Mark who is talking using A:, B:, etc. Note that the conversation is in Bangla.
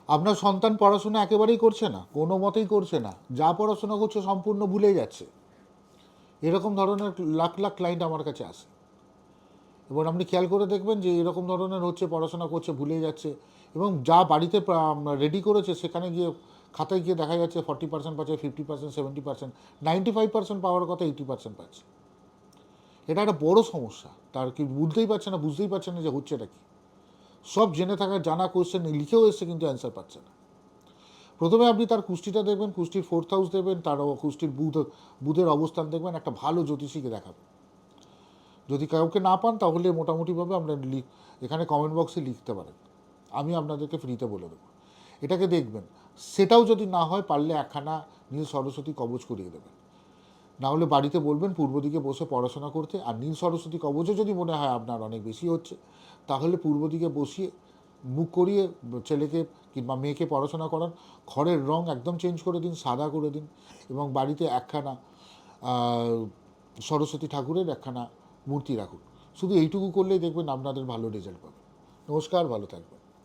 A: আপনার সন্তান পড়াশোনা একেবারেই করছে না, কোনো মতেই করছে না, যা পড়াশোনা করছে সম্পূর্ণ ভুলে যাচ্ছে, এরকম ধরনের লাখ লাখ ক্লায়েন্ট আমার কাছে আসে। এবং আপনি খেয়াল করে দেখবেন যে এরকম ধরনের হচ্ছে, পড়াশোনা করছে ভুলে যাচ্ছে, এবং যা বাড়িতে রেডি করেছে সেখানে গিয়ে খাতায় গিয়ে দেখা যাচ্ছে 40% পাচ্ছে, 50%, 70%, 95% পাওয়ার কথা 80% পাচ্ছে। এটা একটা বড় সমস্যা। তার কি বুঝতেই পারছে না, বুঝতেই পারছে না যে হচ্ছেটা কি। সব জেনে থাকার জানা কোয়েশ্চেন লিখেও এসছে, কিন্তু অ্যান্সার পাচ্ছে না। প্রথমে আপনি তার কুষ্টিটা দেখবেন, কুষ্টির 4th হাউস দেখবেন, তার কুষ্টির বুধের অবস্থান দেখবেন, একটা ভালো জ্যোতিষীকে দেখাবেন। যদি কাউকে না পান তাহলে মোটামুটিভাবে আমরা এখানে কমেন্ট বক্সে লিখতে পারেন, আমি আপনাদেরকে ফ্রিতে বলে দেবো। এটাকে দেখবেন। সেটাও যদি না হয়, পারলে একখানা নীল সরস্বতী কবচ করিয়ে দেবেন। না হলে বাড়িতে বলবেন পূর্ব দিকে বসে পড়াশোনা করতে। আর নীল সরস্বতী কবচও যদি মনে হয় আপনার অনেক বেশি হচ্ছে, তাহলে পূর্ব দিকে বসিয়ে মুখ করিয়ে ছেলেকে কিংবা মেয়েকে পড়াশোনা করান। ঘরের রং একদম চেঞ্জ করে দিন, সাদা করে দিন, এবং বাড়িতে একখানা সরস্বতী ঠাকুরের একখানা মূর্তি রাখুন। শুধু এইটুকু করলেই দেখবেন আপনাদের ভালো রেজাল্ট পাবেন। নমস্কার, ভালো থাকবেন।